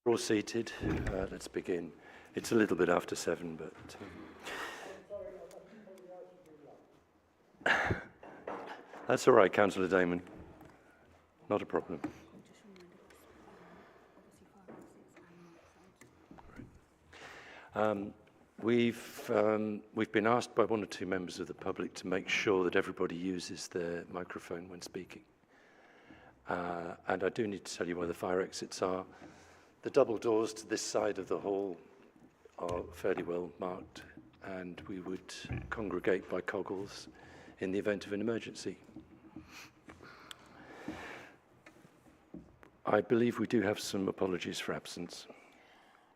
All seated. Let's begin. It's a little bit after 7, but that's all right, Councillor Damon. Not a problem. We've been asked by one or two members of the public to make sure that everybody uses their microphone when speaking. And I do need to tell you where the fire exits are. The double doors to this side of the hall are fairly well marked, and we would congregate by coggles in the event of an emergency. I believe we do have some apologies for absence.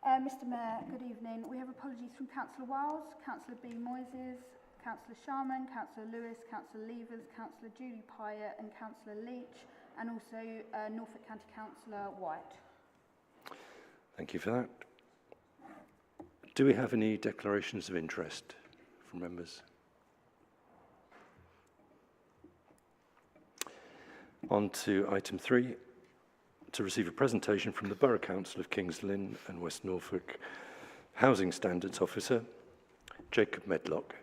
Mr Mayor, good evening. We have apologies from Councillor Wiles, Councillor B. Moises, Councillor Sharman, Councillor Lewis, Councillor Levers, Councillor Julie Pyatt and Councillor Leach, and also Norfolk County Councillor White. Thank you for that. Do we have any declarations of interest from members? On to item 3, to receive a presentation from the Borough Council of Kings Lynn and West Norfolk Housing Standards Officer, Jacob Medlock.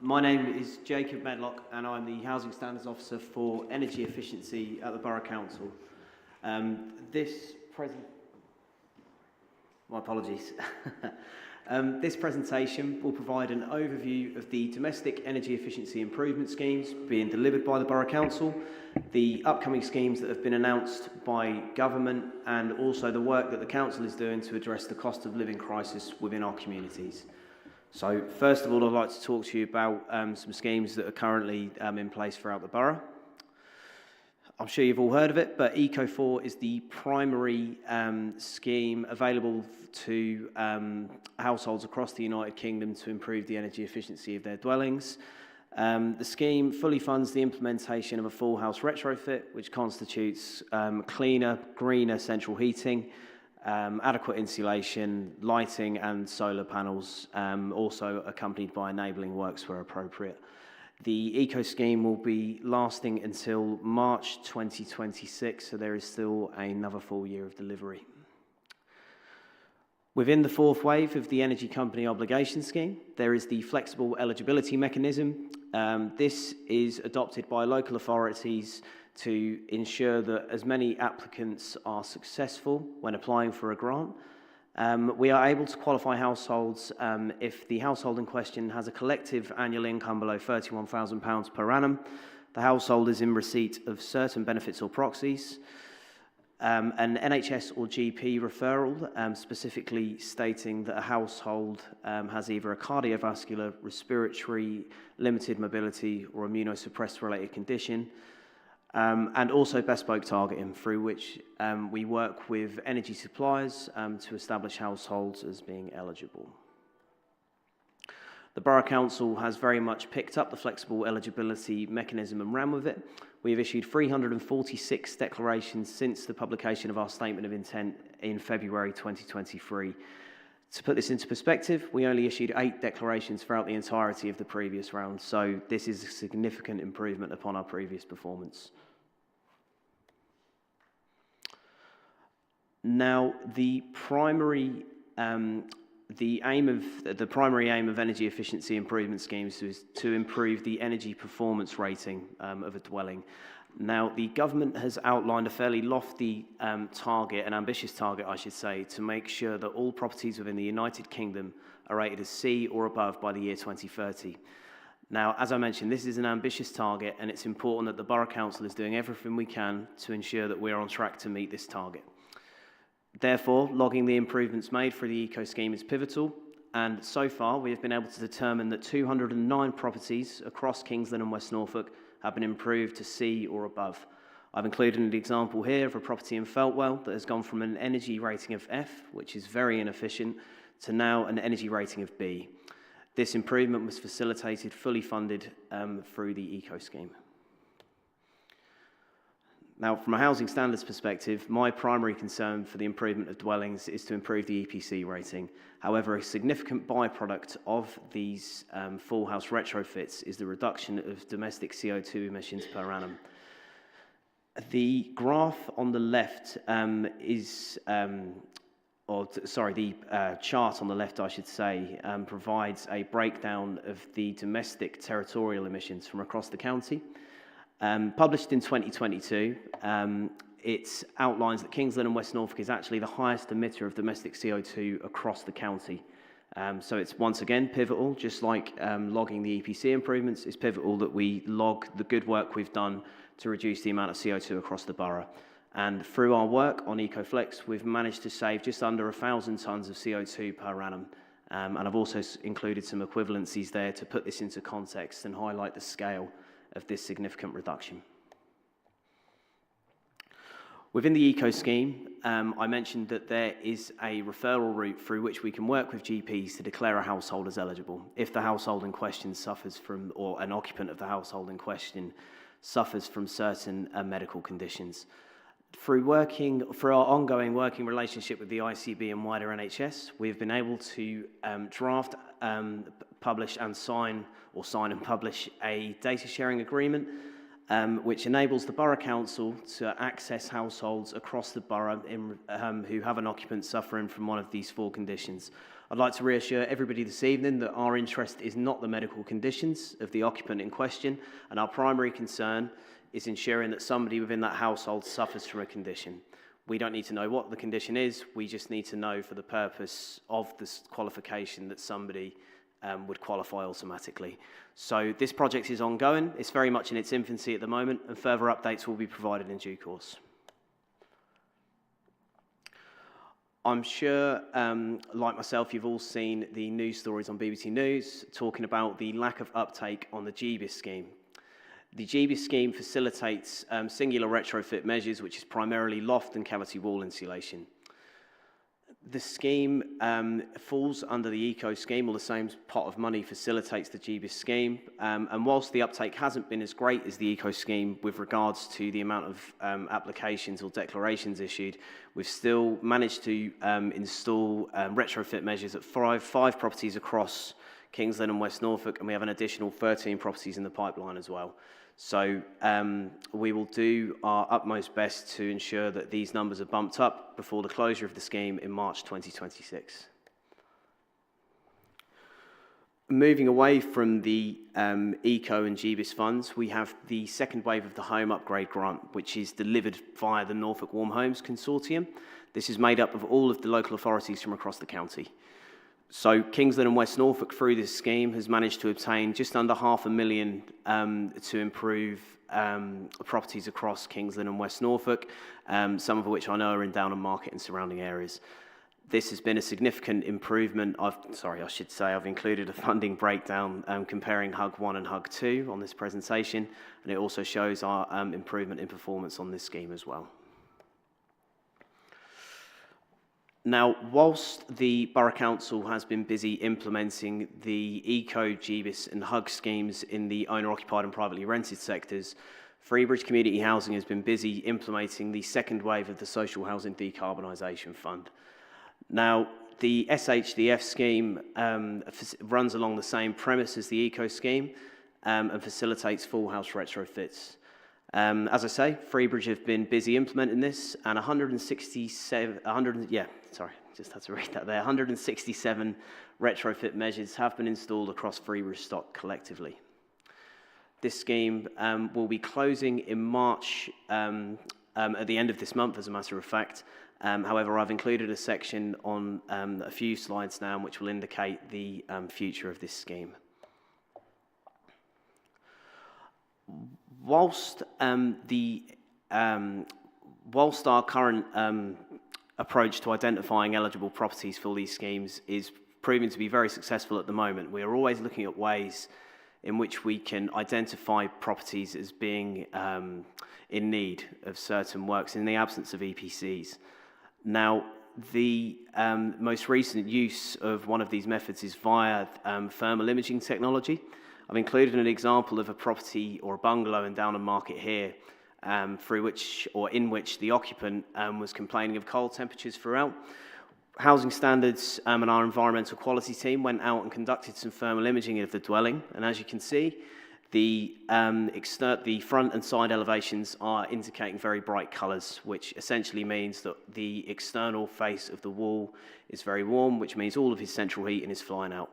My name is Jacob Medlock and I'm the Housing Standards Officer for Energy Efficiency at the Borough Council. This presentation will provide an overview of the domestic energy efficiency improvement schemes being delivered by the Borough Council, the upcoming schemes that have been announced by government, and also the work that the Council is doing to address the cost of living crisis within our communities. So first of all, I'd like to talk to you about some schemes that are currently in place throughout the borough. I'm sure you've all heard of it, but Eco4 is the primary scheme available to households across the United Kingdom to improve the energy efficiency of their dwellings. The scheme fully funds the implementation of a full house retrofit, which constitutes cleaner, greener central heating, adequate insulation, lighting and solar panels, also accompanied by enabling works where appropriate. The Eco scheme will be lasting until March 2026, so there is still another full year of delivery. Within the fourth wave of the Energy Company Obligation Scheme, there is the flexible eligibility mechanism. This is adopted by local authorities to ensure that as many applicants are successful when applying for a grant. We are able to qualify households if the household in question has a collective annual income below £31,000 per annum, the household is in receipt of certain benefits or proxies, an NHS or GP referral, specifically stating that a household has either a cardiovascular, respiratory, limited mobility or immunosuppressed related condition, and also bespoke targeting, through which we work with energy suppliers to establish households as being eligible. The Borough Council has very much picked up the flexible eligibility mechanism and ran with it. We have issued 346 declarations since the publication of our Statement of Intent in February 2023. To put this into perspective, we only issued 8 declarations throughout the entirety of the previous round, so this is a significant improvement upon our previous performance. Now, the primary aim of energy efficiency improvement schemes is to improve the energy performance rating of a dwelling. Now, the government has outlined a fairly lofty target, an ambitious target, I should say, to make sure that all properties within the United Kingdom are rated as C or above by the year 2030. Now, as I mentioned, this is an ambitious target, and it's important that the Borough Council is doing everything we can to ensure that we're on track to meet this target. Therefore, logging the improvements made through the Eco scheme is pivotal, and so far we have been able to determine that 209 properties across Kings Lynn and West Norfolk have been improved to C or above. I've included an example here of a property in Feltwell that has gone from an energy rating of F, which is very inefficient, to now an energy rating of B. This improvement was facilitated, fully funded through the Eco scheme. Now, from a housing standards perspective, my primary concern for the improvement of dwellings is to improve the EPC rating. However, a significant byproduct of these full house retrofits is the reduction of domestic CO2 emissions per annum. The graph on the left the chart on the left, I should say, provides a breakdown of the domestic territorial emissions from across the county. Published in 2022, it outlines that Kings Lynn and West Norfolk is actually the highest emitter of domestic CO2 across the county. So it's once again pivotal, just like logging the EPC improvements, it's pivotal that we log the good work we've done to reduce the amount of CO2 across the borough. And through our work on EcoFlex, we've managed to save just under 1,000 tonnes of CO2 per annum. And I've also included some equivalencies there to put this into context and highlight the scale of this significant reduction. Within the eco scheme, I mentioned that there is a referral route through which we can work with GPs to declare a household as eligible if the household in question suffers from, or an occupant of the household in question suffers from certain medical conditions. Through our ongoing working relationship with the ICB and wider NHS, we've been able to draft, publish and sign and publish a data sharing agreement which enables the Borough Council to access households across the borough who have an occupant suffering from one of these 4 conditions. I'd like to reassure everybody this evening that our interest is not the medical conditions of the occupant in question, and our primary concern is ensuring that somebody within that household suffers from a condition. We don't need to know what the condition is, we just need to know for the purpose of this qualification that somebody would qualify automatically. So this project is ongoing, it's very much in its infancy at the moment, and further updates will be provided in due course. I'm sure, like myself, you've all seen the news stories on BBC News talking about the lack of uptake on the GBIS scheme. The GBIS scheme facilitates singular retrofit measures, which is primarily loft and cavity wall insulation. The scheme falls under the eco scheme, or the same pot of money facilitates the GBIS scheme. And whilst the uptake hasn't been as great as the eco scheme with regards to the amount of applications or declarations issued, we've still managed to install retrofit measures at five properties across Kings Lynn and West Norfolk, and we have an additional 13 properties in the pipeline as well. So we will do our utmost best to ensure that these numbers are bumped up before the closure of the scheme in March 2026. Moving away from the ECO and GBIS funds, we have the second wave of the Home Upgrade Grant, which is delivered via the Norfolk Warm Homes Consortium. This is made up of all of the local authorities from across the county. So Kings Lynn and West Norfolk, through this scheme, has managed to obtain just under $500,000 to improve properties across Kings Lynn and West Norfolk, some of which I know are in Downham Market and surrounding areas. This has been a significant improvement. I've included a funding breakdown comparing HUG 1 and HUG 2 on this presentation, and it also shows our improvement in performance on this scheme as well. Now, whilst the Borough Council has been busy implementing the ECO, GBIS and HUG schemes in the owner-occupied and privately rented sectors, Freebridge Community Housing has been busy implementing the second wave of the Social Housing Decarbonisation Fund. Now, the SHDF scheme runs along the same premise as the ECO scheme and facilitates full house retrofits. As I say, Freebridge have been busy implementing this, and 167 retrofit measures have been installed across Freebridge stock collectively. This scheme will be closing in March, at the end of this month, as a matter of fact. However, I've included a section on a few slides now which will indicate the future of this scheme. Whilst our current approach to identifying eligible properties for these schemes is proving to be very successful at the moment, we are always looking at ways in which we can identify properties as being in need of certain works in the absence of EPCs. Now, the most recent use of one of these methods is via thermal imaging technology. I've included an example of a property or a bungalow in Downham Market here, in which the occupant was complaining of cold temperatures throughout. Housing Standards and our environmental quality team went out and conducted some thermal imaging of the dwelling, and as you can see, The front and side elevations are indicating very bright colours, which essentially means that the external face of the wall is very warm, which means all of his central heating is flying out.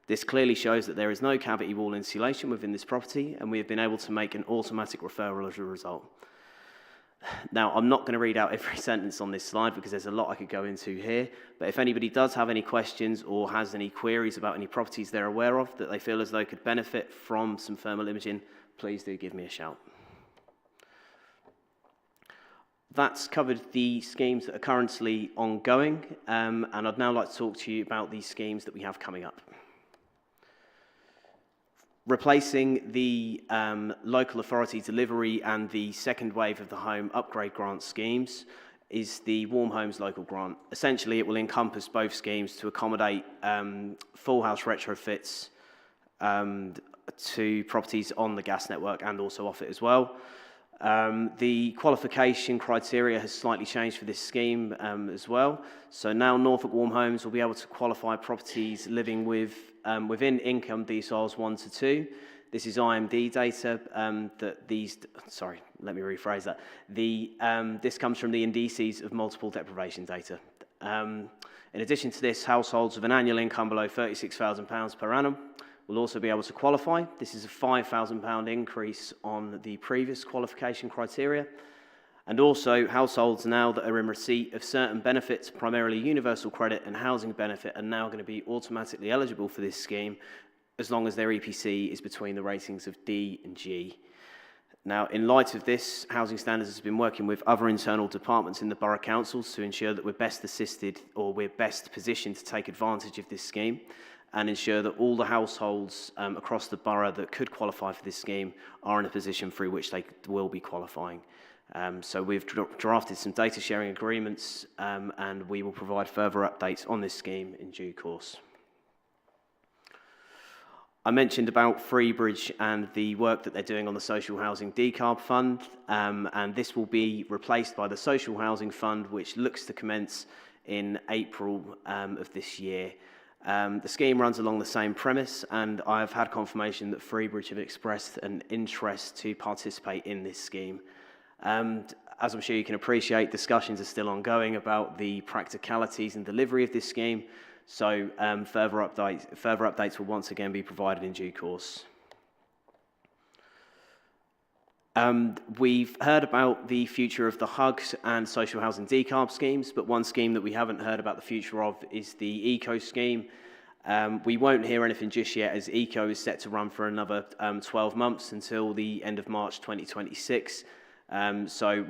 This clearly shows that there is no cavity wall insulation within this property, and we have been able to make an automatic referral as a result. Now, I'm not going to read out every sentence on this slide because there's a lot I could go into here, but if anybody does have any questions or has any queries about any properties they're aware of that they feel as though could benefit from some thermal imaging, please do give me a shout. That's covered the schemes that are currently ongoing, and I'd now like to talk to you about these schemes that we have coming up. Replacing the local authority delivery and the second wave of the home upgrade grant schemes is the Warm Homes Local Grant. Essentially, it will encompass both schemes to accommodate full house retrofits to properties on the gas network and also off it as well. The qualification criteria has slightly changed for this scheme as well. So now Norfolk Warm Homes will be able to qualify properties living within income deciles 1 to 2. This is IMD data let me rephrase that. This comes from the indices of multiple deprivation data. In addition to this, households with an annual income below £36,000 per annum will also be able to qualify. This is a £5,000 increase on the previous qualification criteria. And also, households now that are in receipt of certain benefits, primarily universal credit and housing benefit, are now going to be automatically eligible for this scheme as long as their EPC is between the ratings of D and G. Now, in light of this, Housing Standards has been working with other internal departments in the borough councils to ensure that we're best assisted or we're best positioned to take advantage of this scheme and ensure that all the households across the borough that could qualify for this scheme are in a position through which they will be qualifying. So we've drafted some data sharing agreements and we will provide further updates on this scheme in due course. I mentioned about Freebridge and the work that they're doing on the Social Housing Decarb Fund, and this will be replaced by the Social Housing Fund, which looks to commence in April of this year. The scheme runs along the same premise, and I've had confirmation that Freebridge have expressed an interest to participate in this scheme. As I'm sure you can appreciate, discussions are still ongoing about the practicalities and delivery of this scheme, so further updates will once again be provided in due course. We've heard about the future of the HUGs and social housing decarb schemes, but one scheme that we haven't heard about the future of is the ECO scheme. We won't hear anything just yet, as ECO is set to run for another 12 months until the end of March 2026. So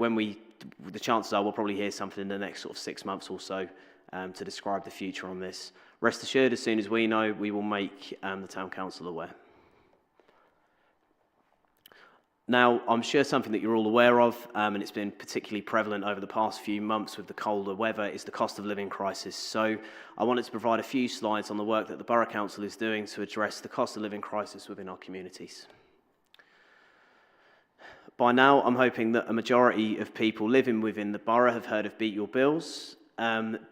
the chances are we'll probably hear something in the next sort of 6 months or so to describe the future on this. Rest assured, as soon as we know, we will make the Town Council aware. Now, I'm sure something that you're all aware of, and it's been particularly prevalent over the past few months with the colder weather, is the cost of living crisis. So I wanted to provide a few slides on the work that the Borough Council is doing to address the cost of living crisis within our communities. By now, I'm hoping that a majority of people living within the borough have heard of Beat Your Bills.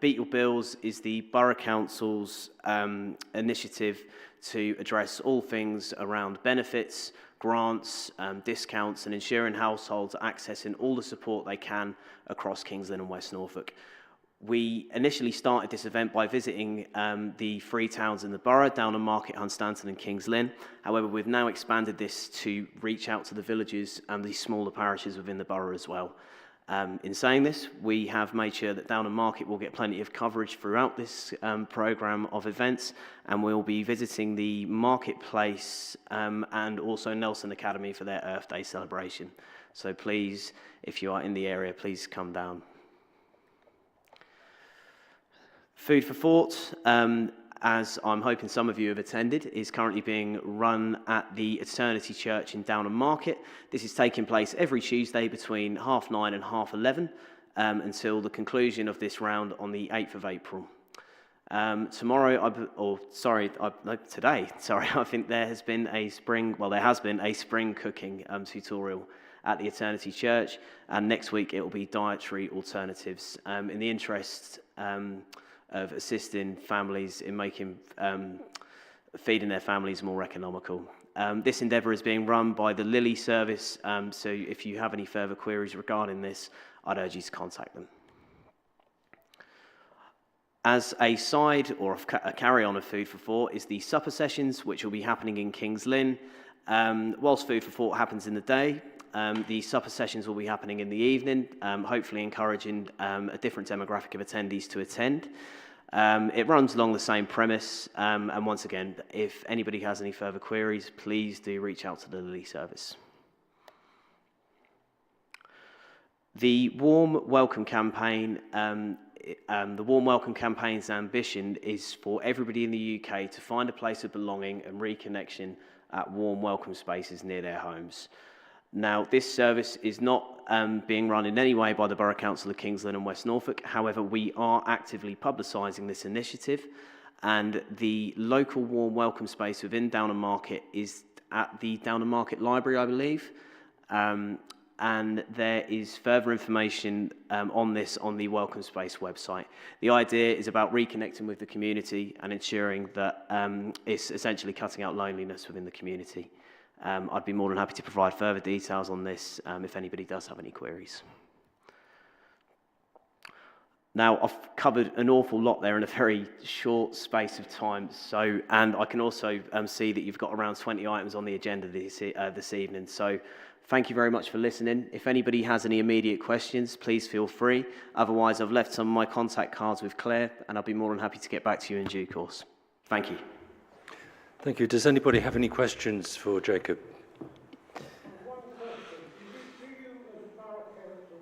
Beat Your Bills is the Borough Council's initiative to address all things around benefits, grants, discounts, and ensuring households are accessing all the support they can across Kings Lynn and West Norfolk. We initially started this event by visiting the 3 towns in the borough, Downham Market, Hunstanton and Kings Lynn. However, we've now expanded this to reach out to the villages and the smaller parishes within the borough as well. In saying this, we have made sure that Downham Market will get plenty of coverage throughout this programme of events, and we'll be visiting the marketplace and also Nelson Academy for their Earth Day celebration. So please, if you are in the area, please come down. Food for Thought, as I'm hoping some of you have attended, is currently being run at the Eternity Church in Downham Market. This is taking place every Tuesday between 9:30 and 11:30 until the conclusion of this round on the 8th of April. Today, I think there has been a spring cooking tutorial at the Eternity Church, and next week it will be dietary alternatives in the interest of assisting families in making feeding their families more economical. This endeavour is being run by the Lily service, so if you have any further queries regarding this, I'd urge you to contact them. As a side or a carry-on of Food for Thought is the supper sessions, which will be happening in Kings Lynn. Whilst Food for Thought happens in the day, the supper sessions will be happening in the evening, hopefully encouraging a different demographic of attendees to attend. It runs along the same premise, and once again, if anybody has any further queries, please do reach out to the Lily service. The Warm Welcome Campaign, the Warm Welcome Campaign's ambition is for everybody in the UK to find a place of belonging and reconnection at warm welcome spaces near their homes. Now, this service is not being run in any way by the Borough Council of Kings Lynn and West Norfolk. However, we are actively publicising this initiative, and the local warm welcome space within Downham Market is at the Downham Market Library, I believe. And there is further information on this on the Welcome Space website. The idea is about reconnecting with the community and ensuring that it's essentially cutting out loneliness within the community. I'd be more than happy to provide further details on this if anybody does have any queries. Now, I've covered an awful lot there in a very short space of time, and I can also see that you've got around 20 items on the agenda this evening. So thank you very much for listening. If anybody has any immediate questions, please feel free. Otherwise, I've left some of my contact cards with Claire, and I'll be more than happy to get back to you in due course. Thank you. Thank you. Does anybody have any questions for Jacob? One question. Do you as a borough council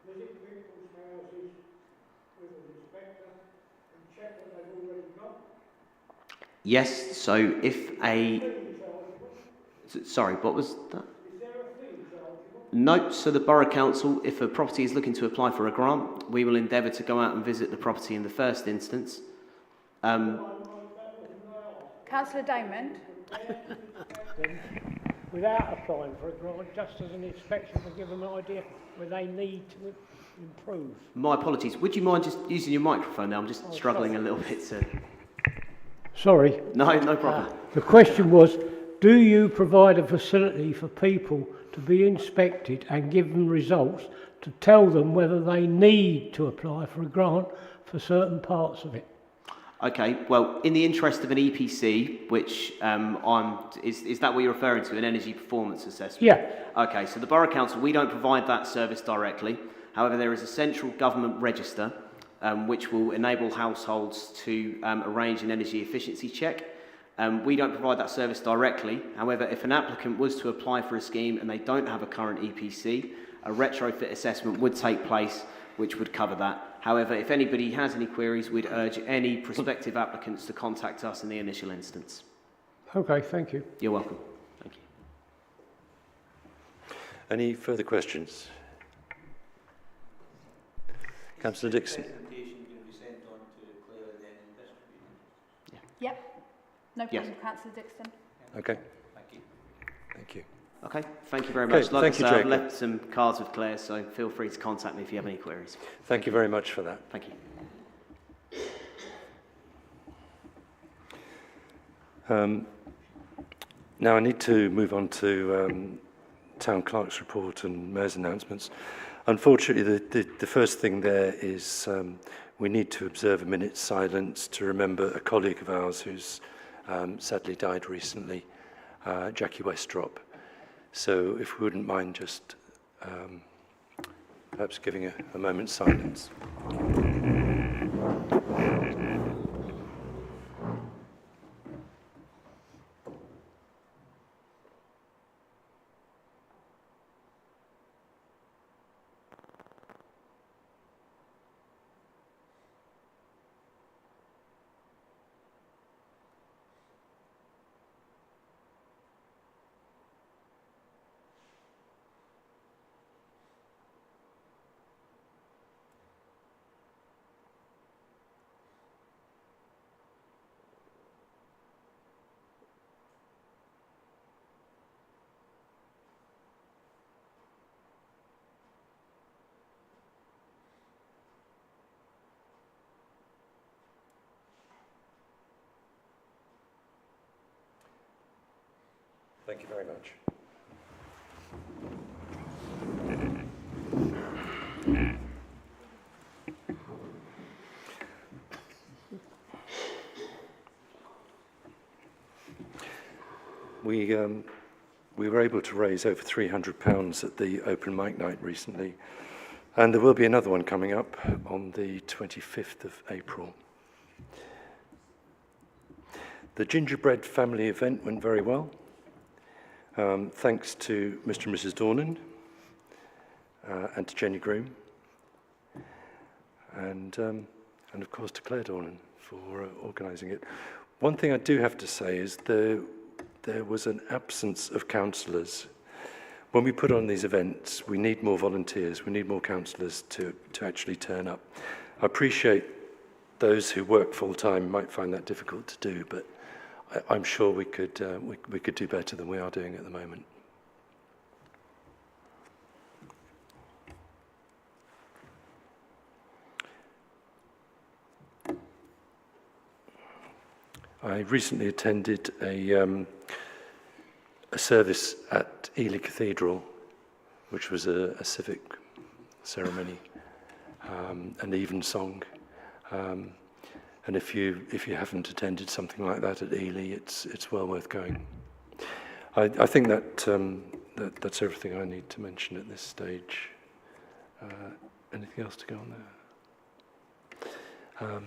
visit people's houses with an inspector and check what they've already got? Yes, so if a... Sorry, what was that? Is there a fee chargeable? No, so the Borough Council, if a property is looking to apply for a grant, we will endeavour to go out and visit the property in the first instance. Councillor Damon. Without applying for a grant, just as an inspection to give them an idea where they need to improve. My apologies. Would you mind just using your microphone now? I'm just struggling a little bit to... Sorry. No problem. The question was, do you provide a facility for people to be inspected and give them results to tell them whether they need to apply for a grant for certain parts of it? Okay, well, in the interest of an EPC, which is that what you're referring to, an energy performance assessment? Yeah. Okay, so the Borough Council, we don't provide that service directly. However, there is a central government register which will enable households to arrange an energy efficiency check. We don't provide that service directly. However, if an applicant was to apply for a scheme and they don't have a current EPC, a retrofit assessment would take place which would cover that. However, if anybody has any queries, we'd urge any prospective applicants to contact us in the initial instance. Okay, thank you. You're welcome. Thank you. Any further questions? Councillor Dixon. Yep. No problem, Yes. Councillor Dixon. Okay. Thank you. Okay, thank you very Okay, much. Like thank I you, said, I've Jacob. left some cards with Claire, so feel free to contact me if you have any queries. Thank you very much for that. Thank you. Now I need to move on to Town Clerk's report and Mayor's announcements. Unfortunately, the first thing there is we need to observe a minute's silence to remember a colleague of ours who's sadly died recently, Jackie Westrop. So if we wouldn't mind just perhaps giving a moment's silence. Thank you very much. We were able to raise over £300 at the open mic night recently, and there will be another one coming up on the 25th of April. The gingerbread family event went very well, thanks to Mr. and Mrs. Dornan and to Jenny Groom, and of course to Claire Dornan for organising it. One thing I do have to say is there was an absence of counsellors. When we put on these events, we need more volunteers, we need more counsellors to actually turn up. I appreciate those who work full-time might find that difficult to do, but I'm sure we could do better than we are doing at the moment. I recently attended a service at Ely Cathedral, which was a civic ceremony, an evensong. And if you haven't attended something like that at Ely, it's well worth going. I think that's everything I need to mention at this stage. Anything else to go on there?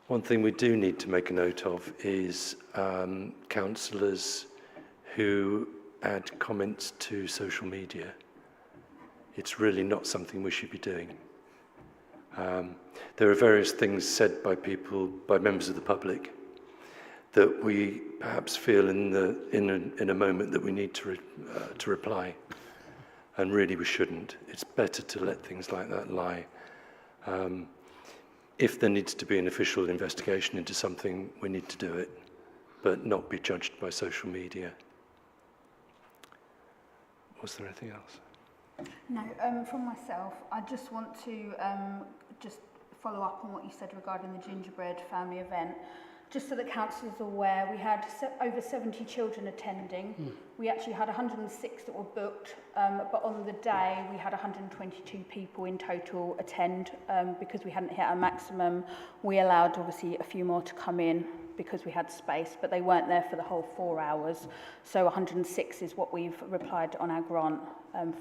One thing we do need to make a note of is councillors who add comments to social media. It's really not something we should be doing. There are various things said by people, by members of the public, that we perhaps feel in a moment that we need to reply, and really we shouldn't. It's better to let things like that lie. If there needs to be an official investigation into something, we need to do it, but not be judged by social media. Was there anything else? No, from myself, I just want to just follow up on what you said regarding the gingerbread family event. Just so that councillors are aware, we had over 70 children attending. We actually had 106 that were booked, but on the day we had 122 people in total attend because we hadn't hit our maximum. We allowed obviously a few more to come in because we had space, but they weren't there for the whole 4 hours. So 106 is what we've replied on our grant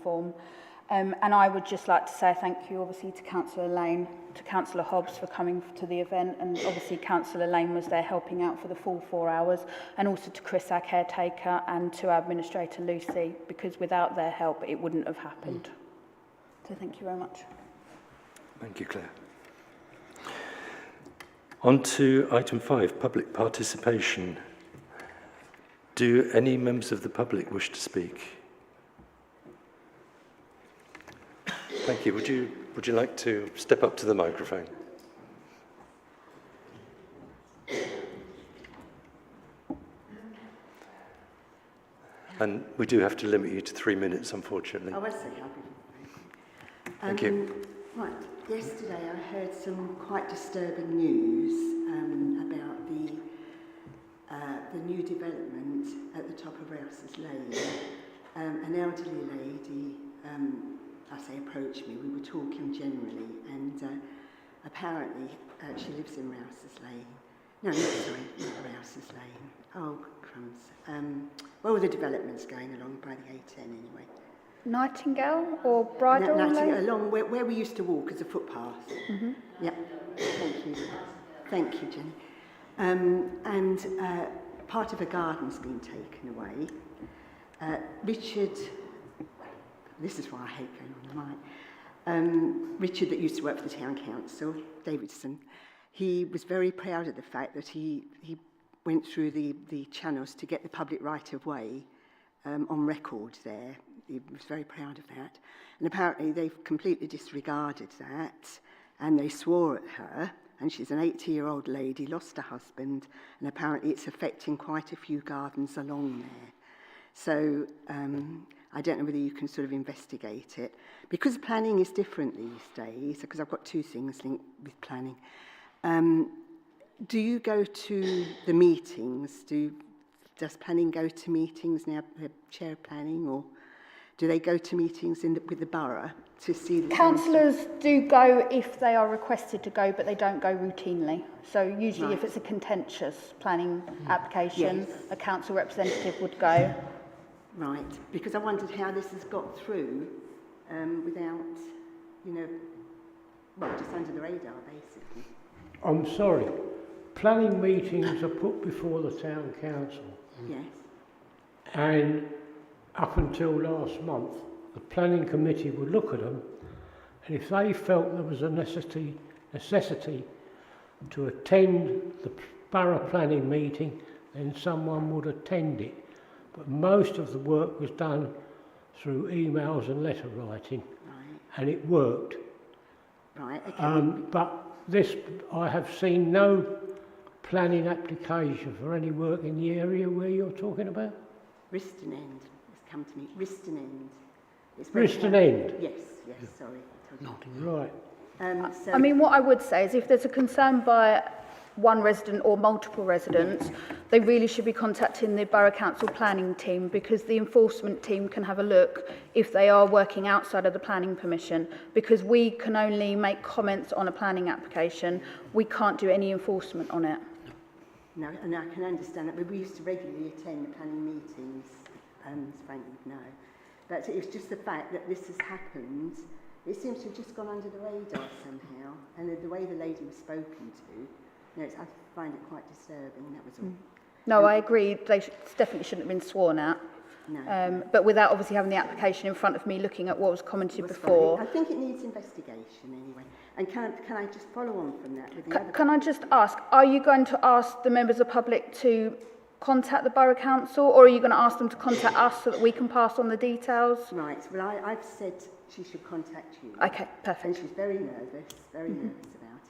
form. And I would just like to say thank you, obviously, to Councillor Lane, to Councillor Hobbs for coming to the event, and obviously Councillor Lane was there helping out for the full 4 hours, and also to Chris, our caretaker, and to our Administrator Lucy, because without their help it wouldn't have happened. So thank you very much. Thank you, Claire. On to item 5, public participation. Do any members of the public wish to speak? Thank you. Would you like to step up to the microphone? And we do have to limit you to 3 minutes, unfortunately. I was so happy. Thank you. Right, yesterday I heard some quite disturbing news about the new development at the top of Rouse's Lane. An elderly lady, I say approached me, we were talking generally, and apparently she lives in Rouse's Lane. No, sorry, not Rouse's Lane. Oh, crumbs. Well, the development's going along by the A10 anyway. Nightingale or Bridal Nightingale, Lane? along where we used to walk as a footpath. Mm-hmm. Yep, thank you, Jenny. And part of a garden's been taken away. Richard, this is why I hate going on the mic. Richard, that used to work for the town council, Davidson, he was very proud of the fact that he went through the channels to get the public right-of-way on record there. He was very proud of that. And apparently they've completely disregarded that, and they swore at her, and she's an 80-year-old lady, lost her husband, and apparently it's affecting quite a few gardens along there. So I don't know whether you can sort of investigate it. Because planning is different these days, because I've got two things linked with planning. Do you go to the meetings? Do does planning go to meetings now, the chair of planning, or do they go to meetings with the borough to see the Councillors do go if they are requested to go, but they don't go routinely. So usually if Right. it's a contentious planning application, Yes. a council representative would go. Right, because I wondered how this has got through without, you know, well, just under the radar, basically. I'm sorry. Planning meetings are put before the town council, Yes. and up until last month, the planning committee would look at them, and if they felt there was a necessity to attend the borough planning meeting, then someone would attend it. But most of the work was done through emails and letter writing, Right. and it worked. Right, okay. But this, I have seen no planning application for any work in the area where you're talking about. Riston End has come to me. Riston End. Riston End? Yes, sorry. Right. So, I mean, what I would say is if there's a concern by one resident or multiple residents, they really should be contacting the Borough Council planning team, because the enforcement team can have a look if they are working outside of the planning permission, because we can only make comments on a planning application. We can't do any enforcement on it. no, and I can understand that, but we used to regularly attend the planning meetings, as Frank would know. But it's just the fact that this has happened, it seems to have just gone under the radar somehow, and the way the lady was spoken to, you know, I find it quite disturbing, that was all. No, I agree. They definitely shouldn't have been sworn at. No. But without obviously having the application in front of me, looking at what was commented That's before. fine. I think it needs investigation anyway. And can I just follow on from that with the other... Can I just ask, are you going to ask the members of the public to contact the Borough Council, or are you going to ask them to contact us so that we can pass on the details? Right, well, I've said she should contact you. Okay, And perfect. she's very nervous about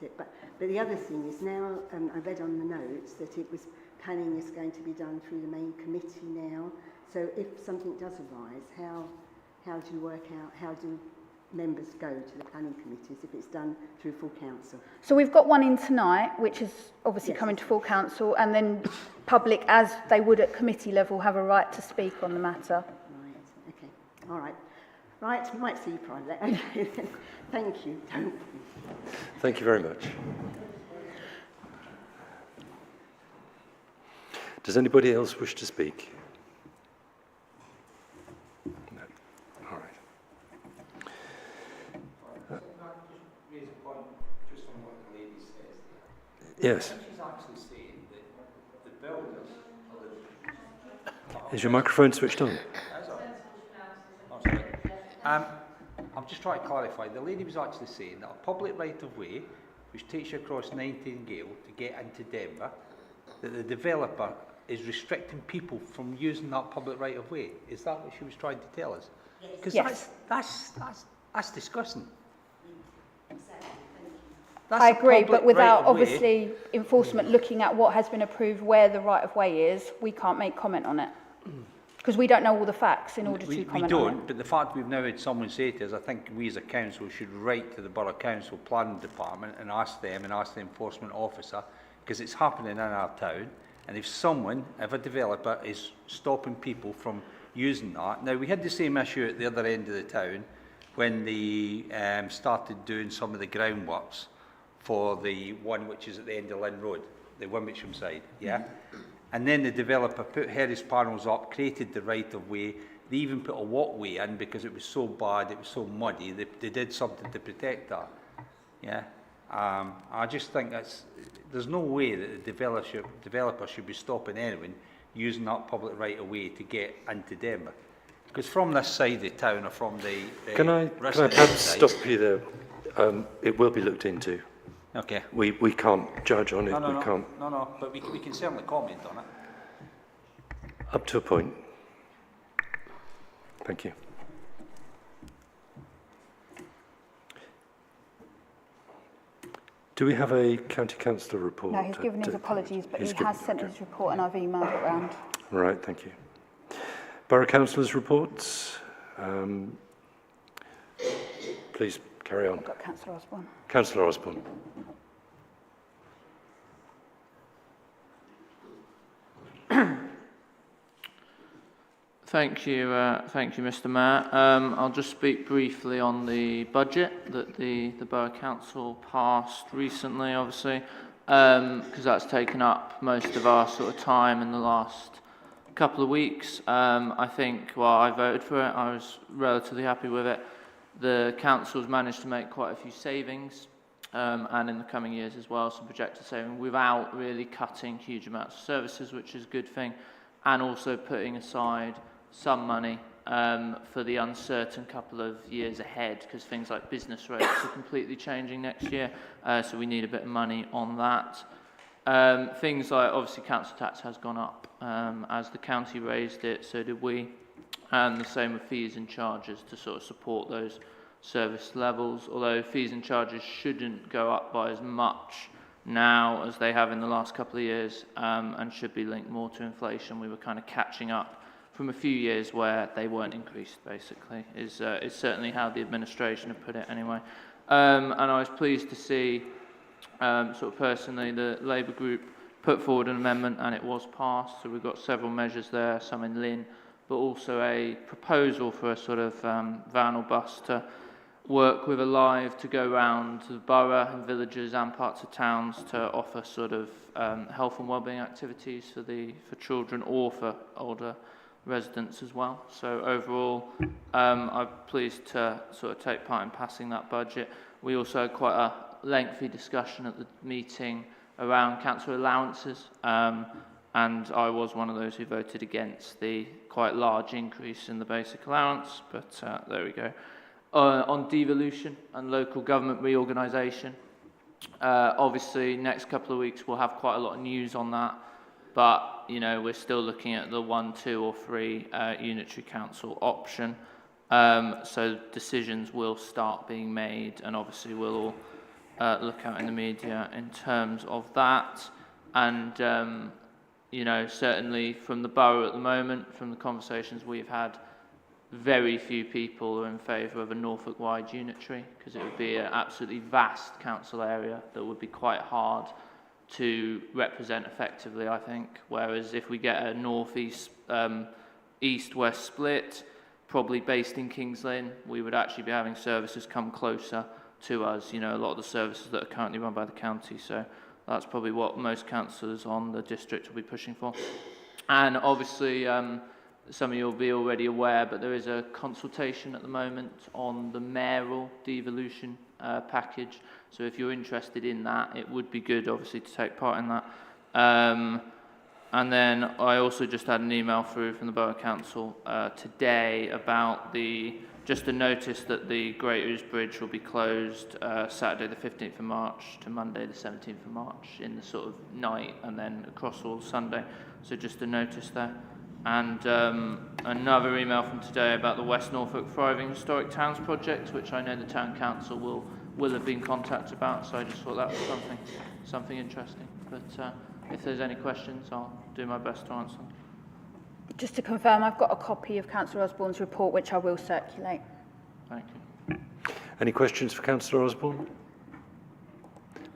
it. But the other thing is now, I read on the notes that it was planning is going to be done through the main committee now. So if something does arise, how do you work out, how do members go to the planning committees if it's done through full council? So we've got one in tonight, which is obviously Yes. coming to full council, and then public, as they would at committee level, have a right to speak on the matter. Right, okay, all right. Right, might see you privately. Okay, then. Thank you. Thank you very much. Does anybody else wish to speak? No. All right. Raise a point just on what the lady says there. Yes. She's actually saying that the builders are the... Is your microphone switched on? Oh, sorry. I'm just trying to clarify. The lady was actually saying that a public right-of-way, which takes you across Nightingale to get into Denver, that the developer is restricting people from using that public right-of-way. Is that what she was trying to tell us? Because Yes. that's disgusting. I agree, but without right-of-way. obviously enforcement looking at what has been approved, where the right-of-way is, we can't make comment on it. Because we don't know all the facts in order to We comment on it. don't, but the fact we've now had someone say to us, I think we as a council should write to the Borough Council Planning Department and ask them and ask the enforcement officer, because it's happening in our town, and if a developer is stopping people from using that. Now, we had the same issue at the other end of the town when they started doing some of the groundworks for the one which is at the end of Lynn Road, the Wimmitsham side, yeah? And then the developer put Harris panels up, created the right-of-way. They even put a walkway in because it was so bad, it was so muddy. They did something to protect that. Yeah, I just think there's no way that the developer should be stopping anyone using that public right-of-way to get into Denver. Because from this side of the town or from the Can I perhaps stop you there? It will be looked into. Okay. We can't judge on it. We can't. No, but we can certainly comment on it. Up to a point. Thank you. Do we have a county councillor report? No, he's given his apologies, but he given- has sent his report and I've emailed it round. Right, thank you. Borough councillors' reports. Please carry on. I've got Councillor Osborne. Councillor Osborne. Thank you, Mr. Mayor. I'll just speak briefly on the budget that the Borough Council passed recently, obviously, because that's taken up most of our sort of time in the last couple of weeks. I think while I voted for it, I was relatively happy with it. The council's managed to make quite a few savings, and in the coming years as well, some projected savings, without really cutting huge amounts of services, which is a good thing, and also putting aside some money for the uncertain couple of years ahead, because things like business rates are completely changing next year, so we need a bit of money on that. Things like, obviously, council tax has gone up. As the county raised it, so did we, and the same with fees and charges to sort of support those service levels, although fees and charges shouldn't go up by as much now as they have in the last couple of years, and should be linked more to inflation. We were kind of catching up from a few years where they weren't increased, basically, is certainly how the administration have put it anyway. And I was pleased to see, sort of personally, the Labour group put forward an amendment and it was passed. So we've got several measures there, some in Lynn, but also a proposal for a sort of van or bus to work with Alive to go around to the borough and villages and parts of towns to offer sort of health and wellbeing activities for children or for older residents as well. So overall, I'm pleased to sort of take part in passing that budget. We also had quite a lengthy discussion at the meeting around council allowances, and I was one of those who voted against the quite large increase in the basic allowance, but there we go. On devolution and local government reorganisation, obviously next couple of weeks we'll have quite a lot of news on that, but you know, we're still looking at the 1, 2 or 3 unitary council option, so decisions will start being made, and obviously we'll all look out in the media in terms of that. And you know, certainly from the borough at the moment, from the conversations we've had, very few people are in favour of a Norfolk-wide unitary, because it would be an absolutely vast council area that would be quite hard to represent effectively, I think. Whereas if we get a north-east, east-west split, probably based in Kings Lynn, we would actually be having services come closer to us, you know, a lot of the services that are currently run by the county. So that's probably what most councillors on the district will be pushing for. And obviously, some of you will be already aware, but there is a consultation at the moment on the mayoral devolution package. So if you're interested in that, it would be good, obviously, to take part in that. And then I also just had an email through from the Borough Council today about just a notice that the Great Ouse Bridge will be closed Saturday the 15th of March to Monday the 17th of March in the sort of night, and then across all Sunday. So just a notice there. And another email from today about the West Norfolk Thriving Historic Towns project, which I know the Town Council will have been contacted about, so I just thought that was something interesting. But if there's any questions, I'll do my best to answer them. Just to confirm, I've got a copy of Councillor Osborne's report, which I will circulate. Thank you. Any questions for Councillor Osborne?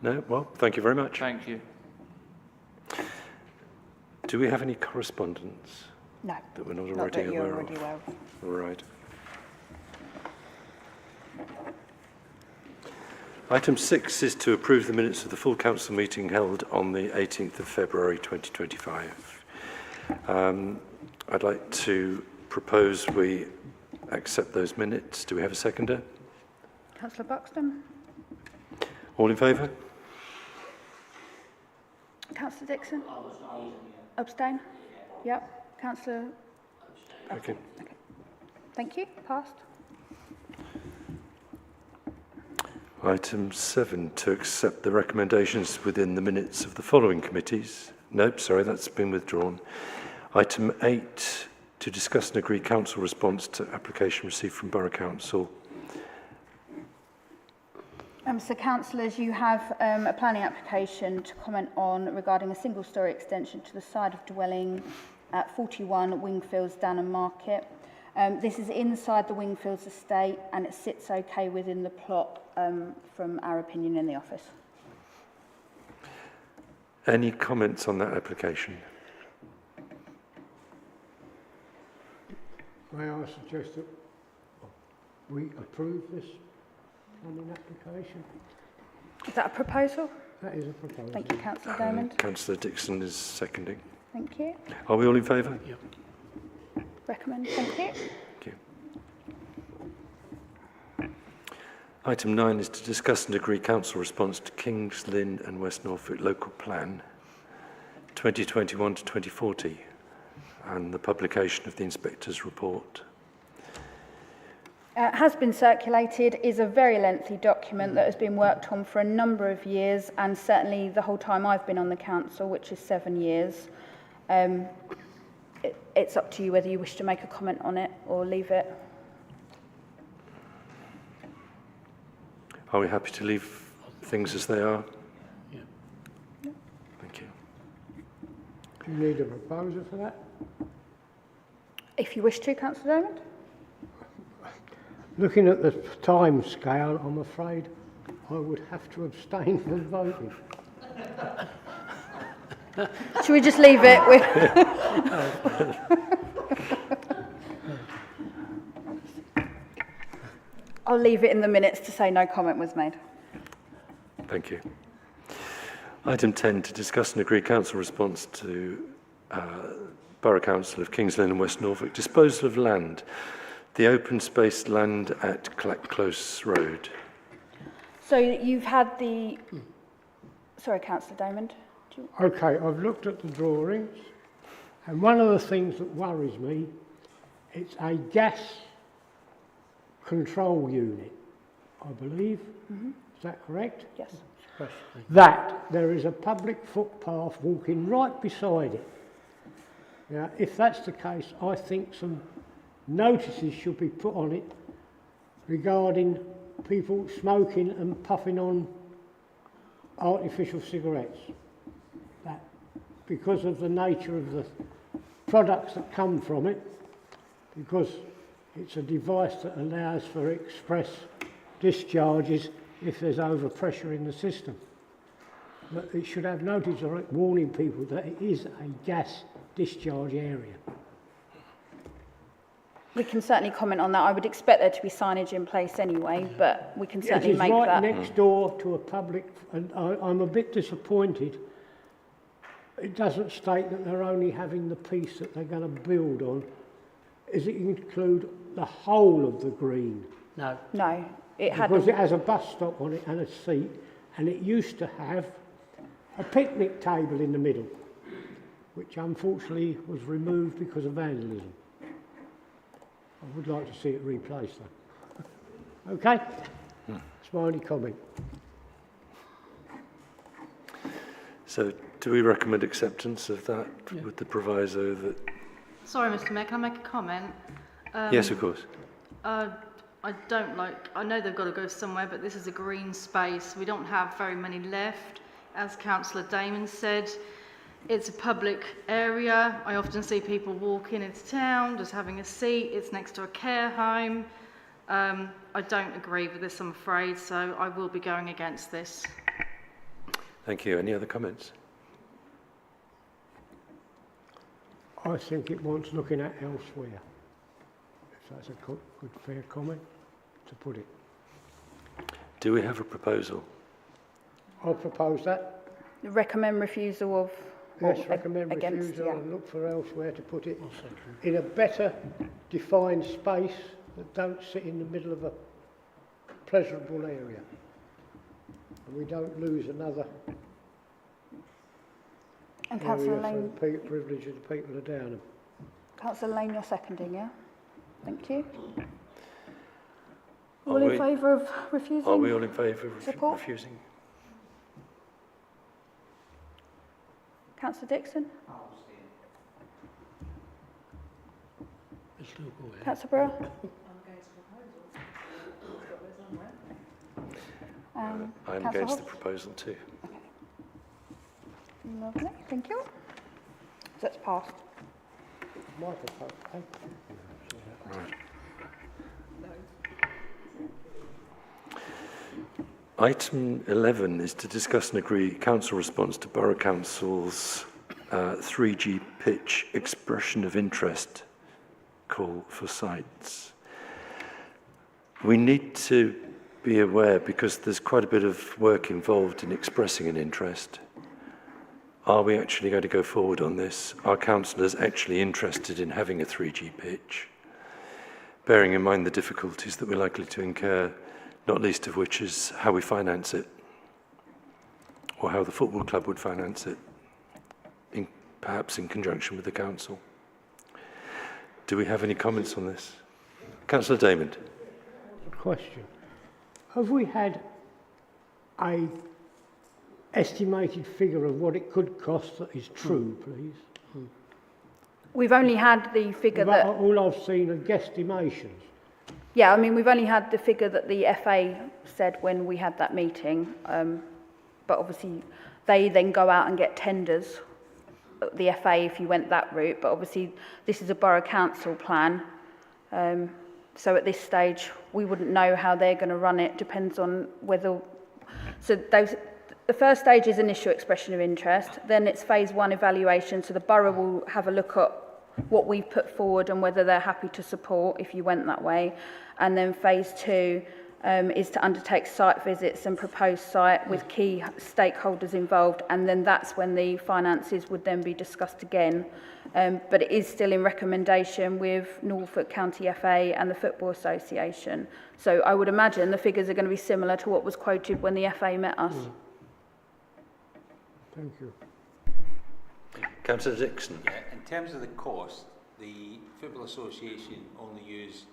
No? Well, thank you very much. Thank you. Do we have any correspondence? No. That we're not Not already that you're aware already of? aware of. All right. Item 6 is to approve the minutes of the full council meeting held on the 18th of February 2025. I'd like to propose we accept those minutes. Do we have a seconder? Councillor Buxton? All in favour? Councillor Dixon? Abstain? Yep. Councillor? Okay. Thank you. Passed. Item 7, to accept the recommendations within the minutes of the following committees. Nope, sorry, that's been withdrawn. Item 8, to discuss and agree council response to application received from Borough Council. So councillors, you have a planning application to comment on regarding a single-storey extension to the side of dwelling at 41 Wingfields, Downham Market. This is inside the Wingfields estate and it sits okay within the plot from our opinion in the office. Any comments on that application? May I suggest that we approve this planning application? Is that a proposal? That is a proposal. Thank you, Councillor Diamond. Councillor Dixon is seconding. Thank you. Are we all in favour? Yep. Recommend. Thank you. Thank you. Item 9 is to discuss and agree council response to Kings Lynn and West Norfolk Local Plan 2021 to 2040 and the publication of the Inspector's report. Has been circulated, is a very lengthy document that has been worked on for a number of years, and certainly the whole time I've been on the council, which is 7 years. It's up to you whether you wish to make a comment on it or leave it. Are we happy to leave things as they are? Yeah. Thank you. Do you need a proposer for that? If you wish to, Councillor Diamond. Looking at the time scale, I'm afraid I would have to abstain from voting. Should we just leave it with... I'll leave it in the minutes to say no comment was made. Thank you. Item 10, to discuss and agree council response to Borough Council of Kings Lynn and West Norfolk disposal of land, the open space land at Clack Close Road. So you've had the... Sorry, Councillor Diamond. Okay, I've looked at the drawings, and one of the things that worries me, it's a gas control unit, I believe. Mm-hmm. Is that correct? Yes. That there is a public footpath walking right beside it. Now, if that's the case, I think some notices should be put on it regarding people smoking and puffing on artificial cigarettes. That, because of the nature of the products that come from it, because it's a device that allows for express discharges if there's overpressure in the system. But it should have notice on it warning people that it is a gas discharge area. We can certainly comment on that. I would expect there to be signage in place anyway, but we can certainly It is make right that. next door to a public, and I'm a bit disappointed. It doesn't state that they're only having the piece that they're going to build on. Does it include the whole of the green? No. No, it had. Because it has a bus stop on it and a seat, and it used to have a picnic table in the middle, which unfortunately was removed because of vandalism. I would like to see it replaced though. Okay? That's my only comment. So do we recommend acceptance of that with the proviso that... Sorry, Mr. Mayor, can I make a comment? Yes, of course. I know they've got to go somewhere, but this is a green space. We don't have very many left. As Councillor Damon said, it's a public area. I often see people walking into town, just having a seat. It's next to a care home. I don't agree with this, I'm afraid, so I will be going against this. Thank you. Any other comments? I think it wants looking at elsewhere. If that's a good fair comment to put it. Do we have a proposal? I'll propose that. Recommend refusal of... Yes, recommend against, refusal yeah. and look for elsewhere to put it in a better defined space that don't sit in the middle of a pleasurable area. And we don't lose another And Councillor area Lane, for the privilege of the people of Downham. Councillor Lane, you're seconding, yeah? Thank you. Are All in we- favour of refusing? Are we all in favour of Support? refusing? Councillor Dixon? Councillor Brewer? I'm Councillor against the Hobbs? proposal too. Lovely, thank you. So it's passed. My proposal. Right. Item 11 is to discuss and agree council response to Borough Council's 3G pitch expression of interest call for sites. We need to be aware, because there's quite a bit of work involved in expressing an interest. Are we actually going to go forward on this? Are councillors actually interested in having a 3G pitch? Bearing in mind the difficulties that we're likely to incur, not least of which is how we finance it, or how the football club would finance it, perhaps in conjunction with the council. Do we have any comments on this? Councillor Damon. Question. Have we had a estimated figure of what it could cost that is true, please? We've only had the figure that... All I've seen are guesstimations. Yeah, I mean, we've only had the figure that the FA said when we had that meeting, but obviously they then go out and get tenders, the FA, if you went that route, but obviously this is a borough council plan, so at this stage we wouldn't know how they're going to run it. Depends on whether... So the first stage is initial expression of interest, then it's phase 1 evaluation, so the borough will have a look at what we've put forward and whether they're happy to support if you went that way. And then phase 2 is to undertake site visits and propose site with key stakeholders involved, and then that's when the finances would then be discussed again. But it is still in recommendation with Norfolk County FA and the Football Association. So I would imagine the figures are going to be similar to what was quoted when the FA met us. Thank you. Councillor Dixon. Yeah, in terms of the cost, the Football Association only use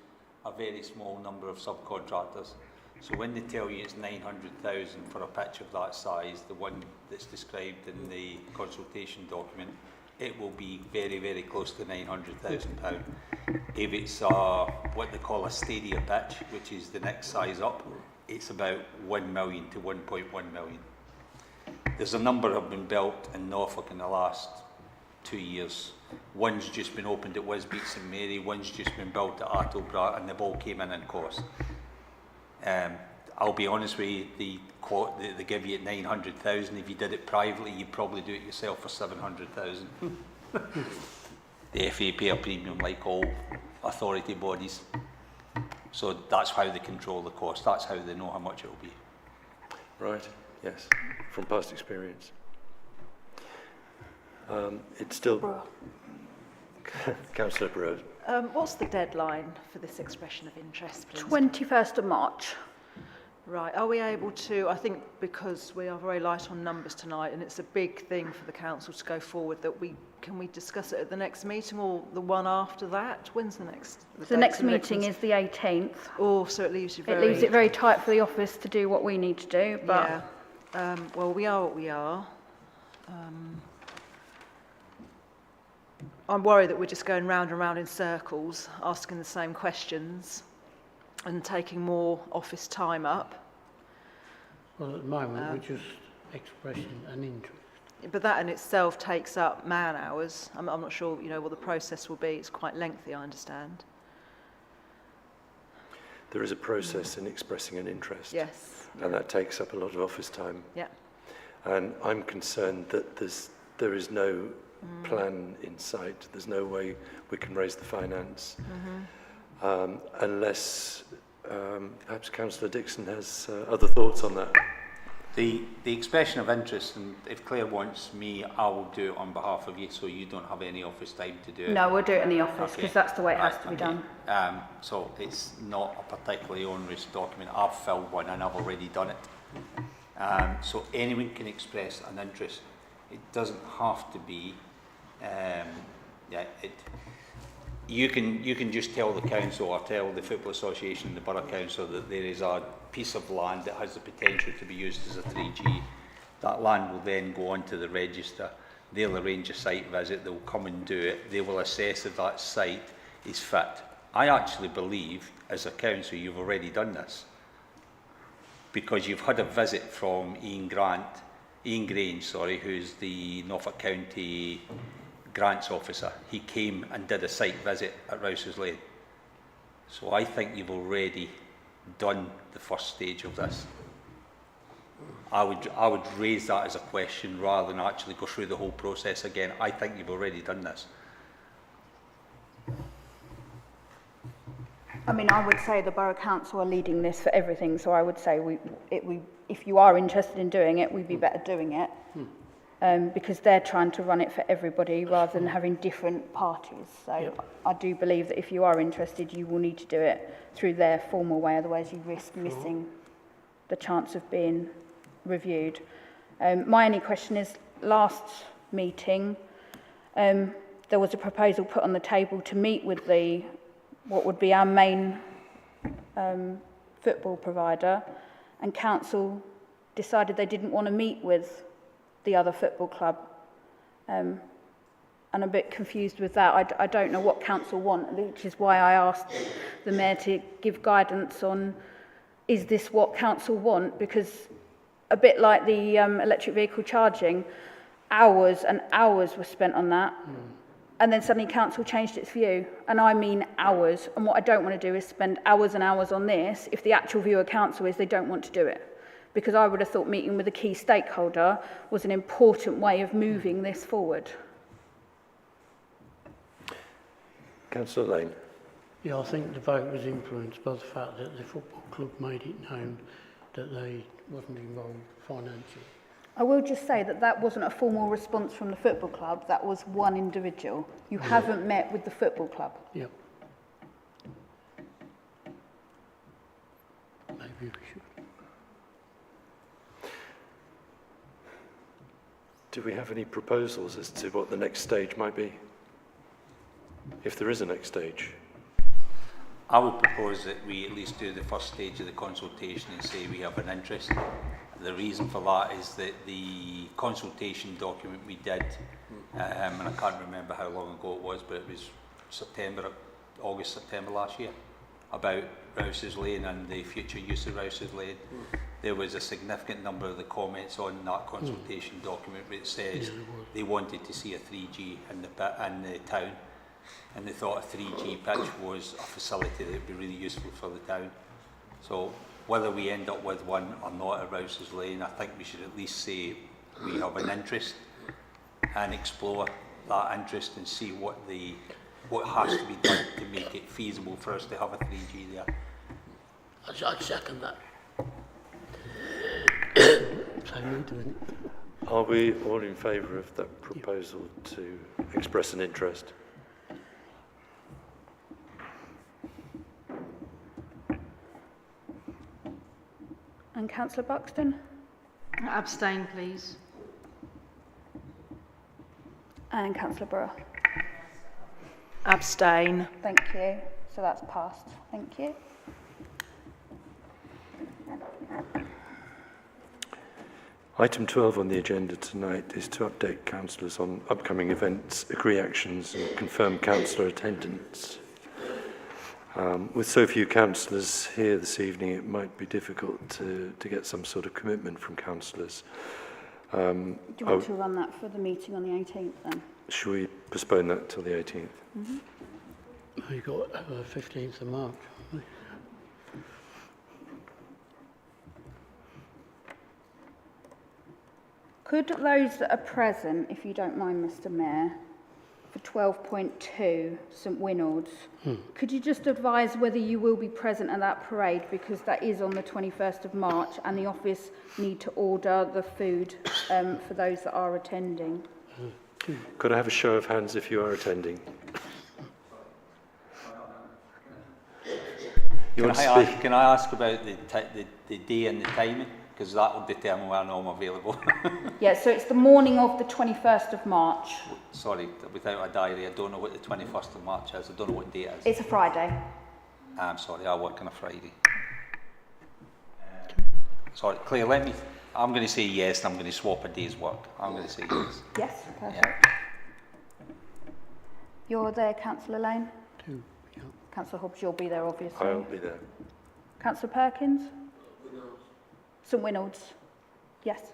a very small number of subcontractors. So when they tell you it's 900,000 for a pitch of that size, the one that's described in the consultation document, it will be very, very close to £900,000. If it's what they call a stadia pitch, which is the next size up, it's about 1 million to 1.1 million. There's a number have been built in Norfolk in the last 2 years. One's just been opened at Wisbech St Mary, one's just been built at Attleborough, and they've all came in cost. I'll be honest with you, they give you at 900,000. If you did it privately, you'd probably do it yourself for 700,000. The FA pay a premium like all authority bodies. So that's how they control the cost. That's how they know how much it will be. Right, yes, from past experience. It's still... Councillor Burrows. What's the deadline for this expression of interest, please? 21st of March. Right, are we able to, I think because we are very light on numbers tonight and it's a big thing for the council to go forward, that can we discuss it at the next meeting or the one after that? When's the next? The next meeting is the 18th. Oh, so it leaves you It leaves it very tight for the office to do what we need to do, but... Yeah, well, we are what we are. I'm worried that we're just going round and round in circles, asking the same questions and taking more office time up. Well, at the moment, we're just expressing an interest. But that in itself takes up man hours. I'm not sure, what the process will be. It's quite lengthy, I understand. There is a process in expressing an interest. Yes. And that takes up a lot of office time. Yeah. And I'm concerned that there is no plan in sight. There's no way we can raise the finance unless perhaps Councillor Dixon has other thoughts on that. The expression of interest, and if Claire wants me, I will do it on behalf of you, so you don't have any office time to do it. No, we'll do it in the office because Okay. that's the way it has to be done. So it's not a particularly onerous document. I've filled one and I've already done it. So anyone can express an interest. It doesn't have to be. You can just tell the council or tell the Football Association and the Borough Council that there is a piece of land that has the potential to be used as a 3G. That land will then go onto the register. They'll arrange a site visit, they'll come and do it, they will assess if that site is fit. I actually believe, as a council, you've already done this, because you've had a visit from Ian Grange, who's the Norfolk County Grants Officer. He came and did a site visit at Rouse's Lane. So I think you've already done the first stage of this. I would raise that as a question rather than actually go through the whole process again. I think you've already done this. I mean, I would say the Borough Council are leading this for everything, so I would say if you are interested in doing it, we'd be better doing it. Because they're trying to run it for everybody rather than having different parties. So I do believe that if you are interested, you will need to do it through their formal way, otherwise you risk missing the chance of being reviewed. My only question is, last meeting, there was a proposal put on the table to meet with what would be our main football provider, and council decided they didn't want to meet with the other football club. And I'm a bit confused with that. I don't know what council want, which is why I asked the mayor to give guidance on, is this what council want? Because a bit like the electric vehicle charging, hours and hours were spent on that. And then suddenly council changed its view. And I mean hours. And what I don't want to do is spend hours and hours on this if the actual view of council is they don't want to do it. Because I would have thought meeting with a key stakeholder was an important way of moving this forward. Councillor Lane. Yeah, I think the vote was influenced by the fact that the football club made it known that they wasn't involved financially. I will just say that that wasn't a formal response from the football club, that was one individual. You haven't met with the football club. Yeah. Maybe we should. Do we have any proposals as to what the next stage might be? If there is a next stage. I would propose that we at least do the first stage of the consultation and say we have an interest. The reason for that is that the consultation document we did, and I can't remember how long ago it was, but it was August, September last year, about Rouse's Lane and the future use of Rouse's Lane. There was a significant number of the comments on that consultation document which says they wanted to see a 3G in the town, and they thought a 3G pitch was a facility that would be really useful for the town. So whether we end up with one or not at Rouse's Lane, I think we should at least say we have an interest and explore that interest and see what has to be done to make it feasible for us to have a 3G there. I'd second that. Are we all in favour of that proposal to express an interest? And Councillor Buxton? Abstain, please. And Councillor Burrow? Abstain. Thank you. So that's passed. Thank you. Item 12 on the agenda tonight is to update councillors on upcoming events, agree actions and confirm councillor attendance. With so few councillors here this evening, it might be difficult to get some sort of commitment from councillors. Do you want to run that for the meeting on the 18th then? Should we postpone that till the 18th? We've got 15th of March. Could those that are present, if you don't mind, Mr Mayor, for 12.2 St Winald's, could you just advise whether you will be present at that parade, because that is on the 21st of March and the office need to order the food for those that are attending? Could I have a show of hands if you are attending? Can I ask about the day and the timing? Because that will determine when I'm available. Yeah, so it's the morning of the 21st of March. Sorry, without a diary, I don't know what the 21st of March is. I don't know what date it is. It's a Friday. I'm sorry, I work on a Friday. Sorry, Claire, I'm going to say yes, and I'm going to swap a day's work. I'm going to say yes. Yes, perfect. Yeah. You're there, Councillor Lane? Two, yeah. Councillor Hobbs, you'll be there, obviously. I'll be there. Councillor Perkins? St Winald's? Yes.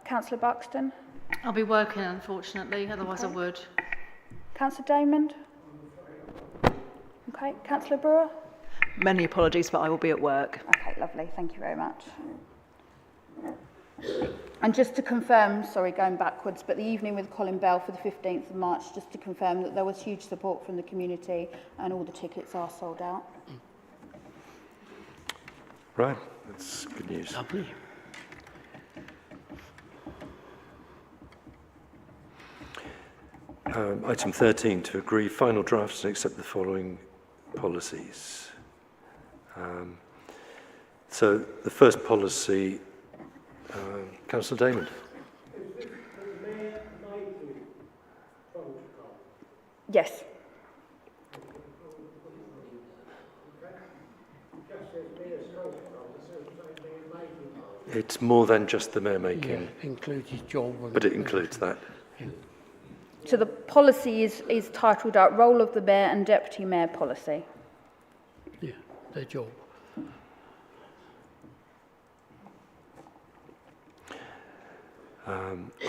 Councillor Buxton? I'll be working, unfortunately, otherwise I would. Councillor Damond? Okay. Councillor Brewer? Many apologies, but I will be at work. Okay, lovely. Thank you very much. And just to confirm, sorry, going backwards, but the evening with Colin Bell for the 15th of March, just to confirm that there was huge support from the community and all the tickets are sold out. Right, that's good news. Lovely. Item 13, to agree final drafts and accept the following policies. So the first policy, Councillor Damon. Yes. It's more than just the mayor making, Yeah, includes his job. but it includes that. So the policy is titled out Role of the Mayor and Deputy Mayor Policy. Yeah, their job.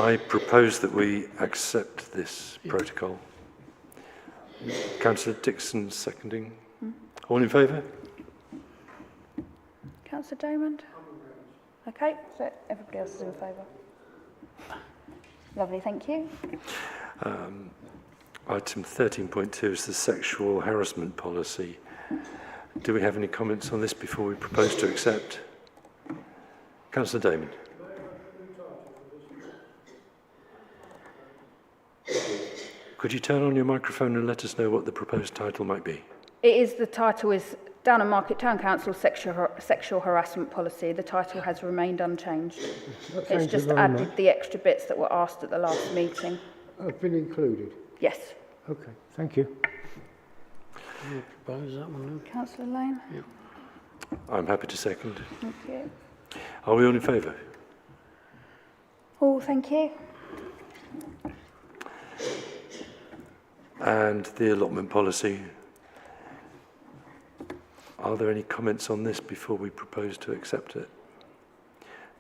I propose that we accept this protocol. Councillor Dixon seconding. All in favour? Councillor Damon? Okay, so everybody else is in favour. Lovely, thank you. Item 13.2 is the sexual harassment policy. Do we have any comments on this before we propose to accept? Councillor Damon. Could you turn on your microphone and let us know what the proposed title might be? The title is Downham Market Town Council Sexual Harassment Policy. The title has remained unchanged. It's just added the extra bits that were asked at the last meeting. Have been included. Yes. Okay, thank you. You propose that one then? Councillor Lane? I'm happy to second. Thank you. Are we all in favour? Oh, thank you. And the allotment policy. Are there any comments on this before we propose to accept it?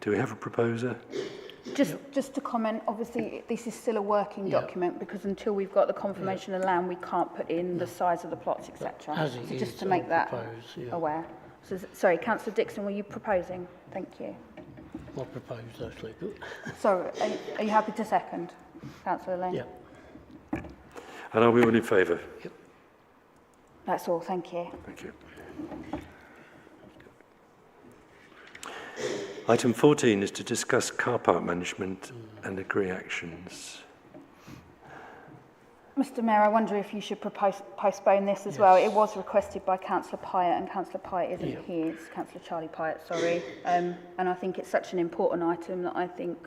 Do we have a proposer? Just to comment, obviously this is still a working document because until we've got the confirmation of land, we can't put in the size of the plots, etc. As it So is, just to I'll make that propose, aware. So, sorry, Councillor Dixon, were you proposing? Thank you. I proposed actually. Sorry, are you happy to second, Councillor Lane? Yeah. And are we all in favour? That's all, thank you. Thank you. Item 14 is to discuss car park management and agree actions. Mr Mayor, I wonder if you should postpone this as well. It was requested by Councillor Pyatt and Councillor Pyatt isn't here. It's Councillor Charlie Pyatt, sorry. And I think it's such an important item that I think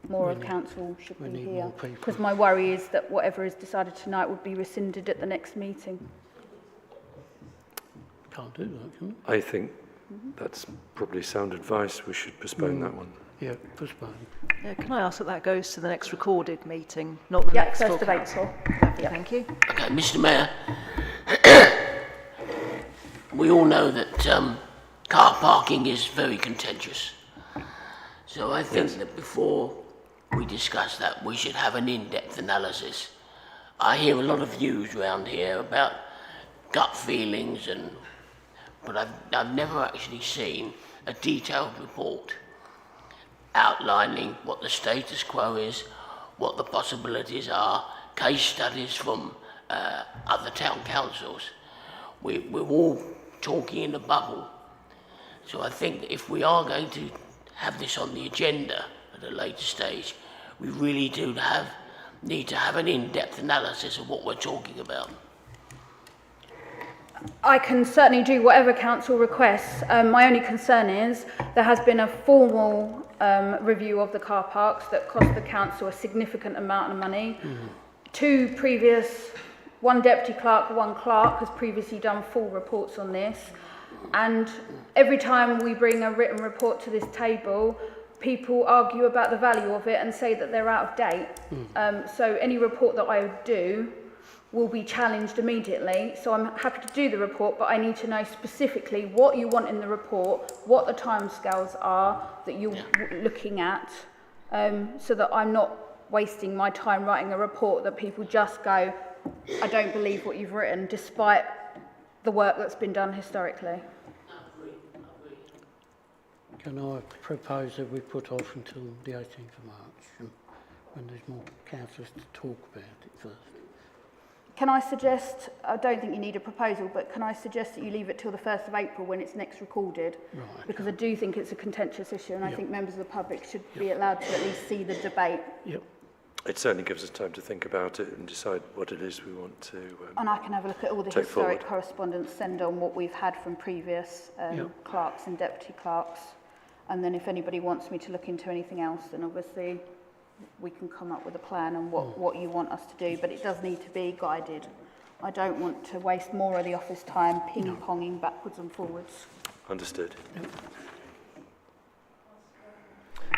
more of council should be here. Because my worry is that whatever is decided tonight would be rescinded at the next meeting. Can't do that, can we? I think that's probably sound advice. We should postpone that one. Yeah, postpone. Yeah, can I ask that goes to the next recorded meeting, not the next 1st full of April. Lovely, thank you. Okay, Mr. Mayor, we all know that car parking is very contentious. So I think that before we discuss that, we should have an in-depth analysis. I hear a lot of views around here about gut feelings, but I've never actually seen a detailed report outlining what the status quo is, what the possibilities are, case studies from other town councils. We're all talking in a bubble. So I think that if we are going to have this on the agenda at a later stage, we really do need to have an in-depth analysis of what we're talking about. I can certainly do whatever council requests. My only concern is there has been a formal review of the car parks that cost the council a significant amount of money. One deputy clerk, one clerk has previously done full reports on this. And every time we bring a written report to this table, people argue about the value of it and say that they're out of date. So any report that I would do will be challenged immediately. So I'm happy to do the report, but I need to know specifically what you want in the report, what the timescales are that you're looking at, so that I'm not wasting my time writing a report that people just go, I don't believe what you've written, despite the work that's been done historically. Can I propose that we put off until the 18th of March, when there's more councillors to talk about it first? Can I suggest, I don't think you need a proposal, but can I suggest that you leave it till the 1st of April when it's next recorded? Right. Because I do think it's a contentious issue, and I Yep. think members of the public should be allowed to at least see the debate. Yep. It certainly gives us time to think about it and decide what it is we want to And I can have a look at all the take historic forward. correspondence, send on what we've had from previous Yep. clerks and deputy clerks. And then if anybody wants me to look into anything else, then obviously we can come up with a plan on what you want us to do. But it does need to be guided. I don't want to waste more of the office time ping-ponging backwards and forwards. Understood.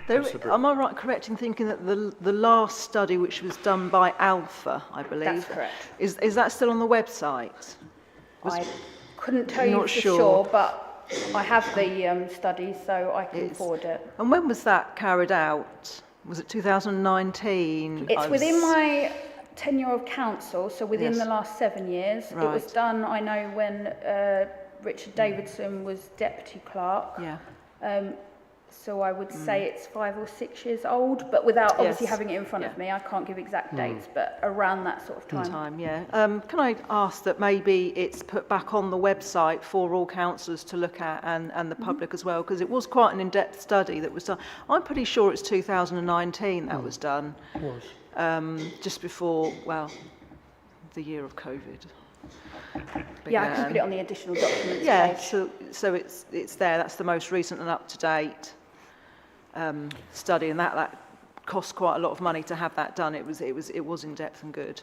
Am I right, correct in thinking that the last study, which was done by Alpha, I believe, That's correct. is that still on the website? I couldn't tell you not for sure. sure, but I have the study, so I can It's- forward it. And when was that carried out? Was it 2019? It's within my tenure of council, so within Yes. the last 7 years. It was Right. done, I know, when Richard Davidson was deputy clerk. Yeah. So I would say it's 5 or 6 years old, but without obviously Yes. having it in front of Yeah. me, I can't give exact dates, but around that sort of time. Yeah. Can I ask that maybe it's put back on the website for all councillors to look at and the public as well, because it was quite an in-depth study that was done. I'm pretty sure it's 2019 that was done, just before, well, the year of COVID. Yeah, I can put it on the additional documents Yeah, page. so it's there. That's the most recent and up-to-date study, and that cost quite a lot of money to have that done. It was in depth and good.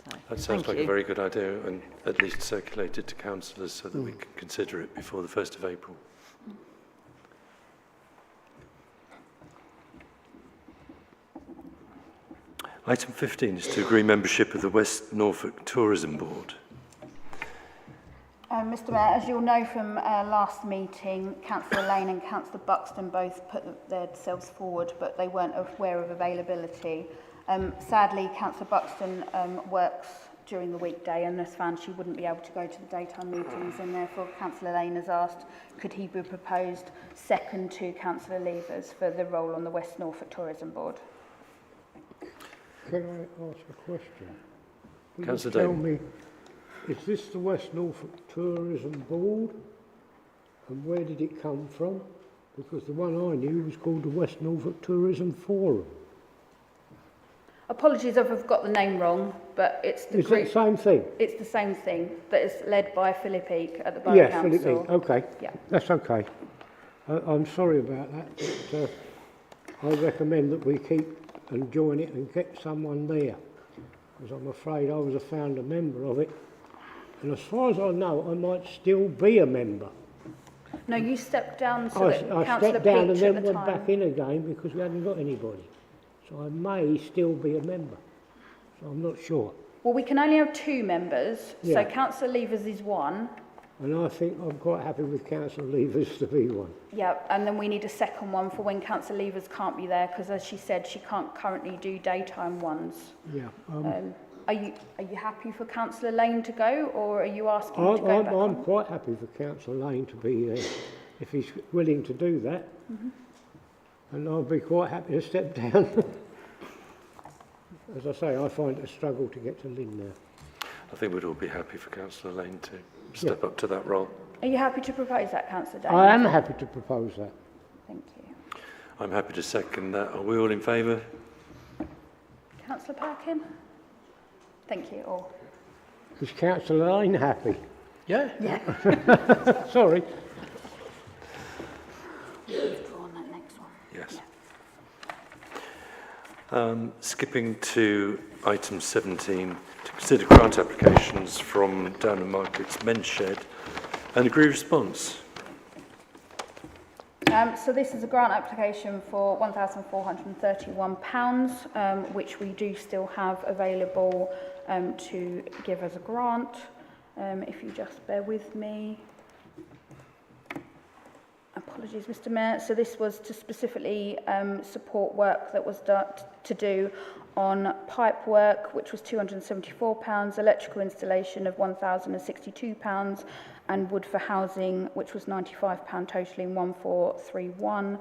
So, That sounds thank like you. a very good idea, and at least circulated to councillors so that we can consider it before the 1st of April. Item 15 is to agree membership of the West Norfolk Tourism Board. Mr Mayor, as you'll know from last meeting, Councillor Lane and Councillor Buxton both put themselves forward, but they weren't aware of availability. Sadly, Councillor Buxton works during the weekday and has found she wouldn't be able to go to the daytime meetings, and therefore Councillor Lane has asked, could he be proposed second to Councillor Levers for the role on the West Norfolk Tourism Board? Can I ask a question? Will you Councillor tell Damon. me, is this the West Norfolk Tourism Board? And where did it come from? Because the one I knew was called the West Norfolk Tourism Forum. Apologies if I've got the name wrong, but it's the Is group. it the same thing? It's the same thing, but it's led by Philip Eek at the Borough Yes, Council. Philip, okay. Yeah. That's okay. I'm sorry about that, but I recommend that we keep and join it and get someone there. Because I'm afraid I was a founder member of it. And as far as I know, I might still be a member. No, you stepped down so that I Councillor stepped down and Peach then at the went time. back in again because we hadn't got anybody. So I may still be a member. So I'm not sure. Well, we can only have 2 members, Yeah. so Councillor Levers is one. And I think I'm quite happy with Councillor Levers to be one. Yeah, and then we need a second one for when Councillor Levers can't be there, because as she said, she can't currently do daytime ones. Yeah. Are you happy for Councillor Lane to go, or are you asking to go back I'm on? quite happy for Councillor Lane to be there if he's willing to do that. And I'll be quite happy to step down. As I say, I find it a struggle to get to Lynn now. I think we'd all be happy for Councillor Lane to step up to that role. Are you happy to propose that, Councillor Davies? I am happy to propose that. Thank you. I'm happy to second that. Are we all in favour? Councillor Parkin? Thank you all. Is Councillor Lane happy? Yeah. Sorry. Withdraw on that next one. Yes. Yeah. Skipping to item 17, to consider grant applications from Downham Market's Men's Shed and agree response. So this is a grant application for £1,431, which we do still have available to give as a grant. If you just bear with me. Apologies, Mr Mayor. So this was to specifically support work that was to do on pipe work, which was £274, electrical installation of £1,062, and wood for housing, which was £95, totalling 1431.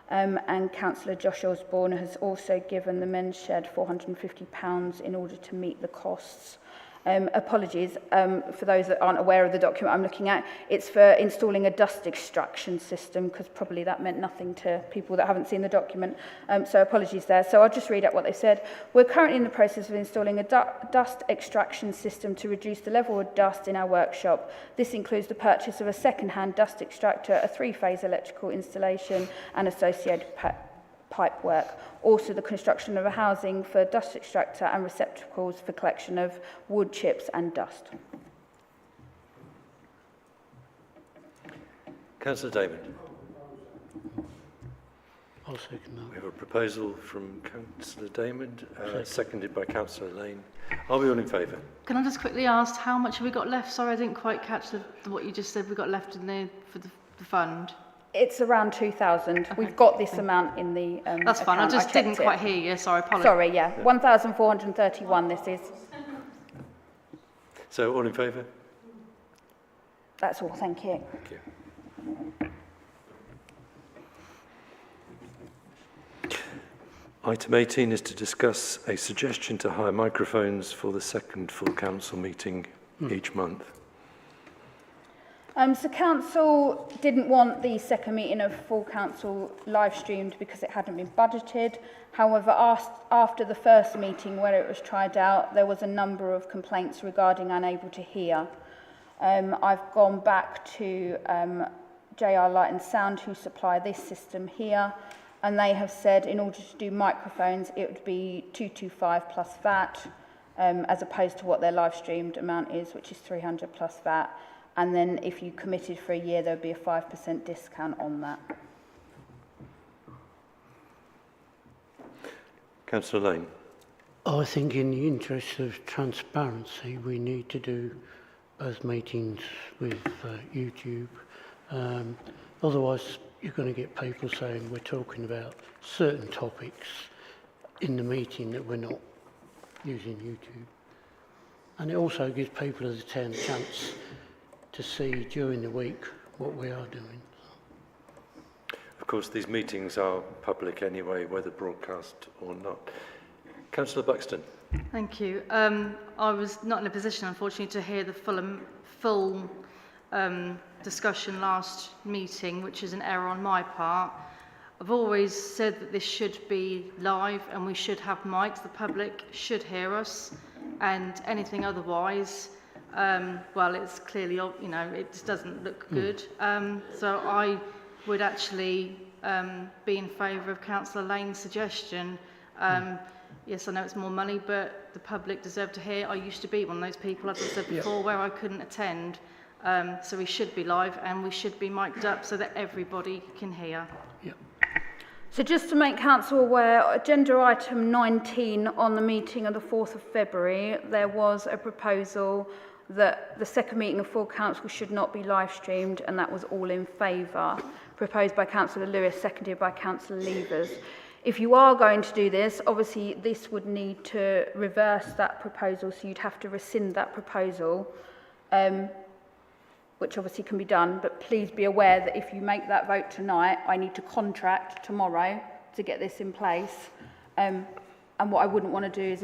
And Councillor Josh Osborne has also given the men's shed £450 in order to meet the costs. Apologies for those that aren't aware of the document I'm looking at. It's for installing a dust extraction system, because probably that meant nothing to people that haven't seen the document. So apologies there. So I'll just read out what they said. We're currently in the process of installing a dust extraction system to reduce the level of dust in our workshop. This includes the purchase of a second-hand dust extractor, a three-phase electrical installation, and associated pipe work. Also the construction of a housing for dust extractor and receptacles for collection of wood chips and dust. Councillor Damon. I'll second We that. have a proposal from Councillor Damon, seconded by Councillor Lane. Are we all in favour? Can I just quickly ask how much have we got left? Sorry, I didn't quite catch what you just said we got left in there for the fund. It's around 2,000. Okay. We've got this amount in the That's fine. I account. just didn't checked quite it. hear you. Sorry, apologies. Sorry, yeah. 1,431 this is. So all in favour? That's all, thank you. Thank you. Item 18 is to discuss a suggestion to hire microphones for the second full council meeting each month. So council didn't want the second meeting of full council live streamed because it hadn't been budgeted. However, after the first meeting where it was tried out, there was a number of complaints regarding unable to hear. I've gone back to JR Light and Sound, who supply this system here, and they have said in order to do microphones it would be 225 plus VAT, as opposed to what their live streamed amount is, which is 300 plus VAT. And then if you committed for a year, there would be a 5% discount on that. Councillor Lane. I think in the interest of transparency, we need to do both meetings with YouTube. Otherwise, you're going to get people saying we're talking about certain topics in the meeting that we're not using YouTube. And it also gives people of the town a chance to see during the week what we are doing. Of course, these meetings are public anyway, whether broadcast or not. Councillor Buxton. Thank you. I was not in a position, unfortunately, to hear the full discussion last meeting, which is an error on my part. I've always said that this should be live and we should have mics. The public should hear us, and anything otherwise, well, it's clearly, you know, it just doesn't look good. So I would actually be in favour of Councillor Lane's suggestion. Yes, I know it's more money, but the public deserve to hear. I used to be one of those people, as I said before, where I couldn't attend. So we should be live and we should be mic'd up so that everybody can hear. So just to make council aware, agenda item 19 on the meeting of the 4th of February, there was a proposal that the second meeting of full council should not be live streamed, and that was all in favour. Proposed by Councillor Lewis, seconded by Councillor Levers. If you are going to do this, obviously this would need to reverse that proposal, so you'd have to rescind that proposal, which obviously can be done, but please be aware that if you make that vote tonight, I need to contract tomorrow to get this in place. And what I wouldn't want to do is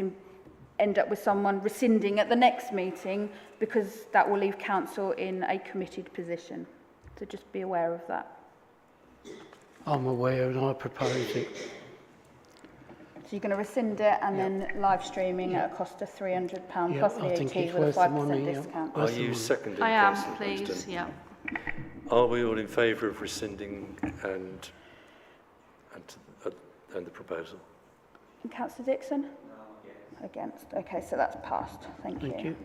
end up with someone rescinding at the next meeting, because that will leave council in a committed position. So just be aware of that. I'm aware and I propose it. So you're going to rescind it and then live streaming at a cost of £300 plus I think VAT it's with a worth the 5% money, discount. Are you seconding? I am, Councillor please, Buxton? yeah. Are we all in favour of rescinding and the proposal? And Councillor Dixon? No, against. Okay, so that's passed. Thank you. Thank you.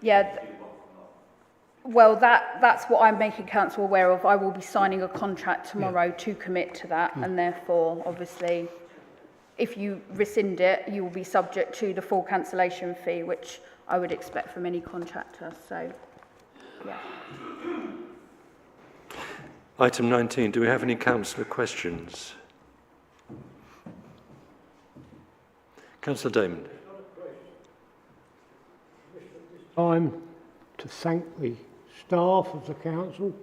Yeah. Well, that's what I'm making council aware of. I will be signing a contract tomorrow to commit to that, and therefore, obviously, if you rescind it, you will be subject to the full cancellation fee, which I would expect from any contractor. So, yeah. Item 19, do we have any councillor questions? Councillor Damon. Time to thank the staff of the council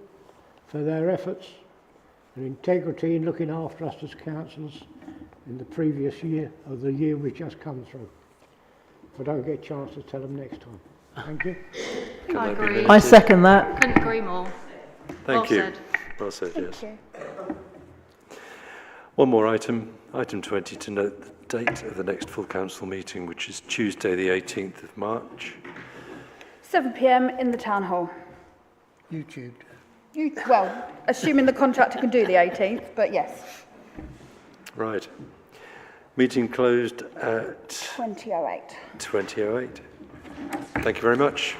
for their efforts and integrity in looking after us as councillors in the previous year, or the year we've just come through. If I don't get a chance to tell them next time. Thank you. I agree. I second that. Couldn't agree more. Thank Well you. said. Well said, yes. Thank you. One more item, item 20, to note the date of the next full council meeting, which is Tuesday the 18th of March. 7 p.m. in the town hall. YouTube. Well, assuming the contractor can do the 18th, but yes, Right. Meeting closed at 20:08. 20:08. Thank you very much.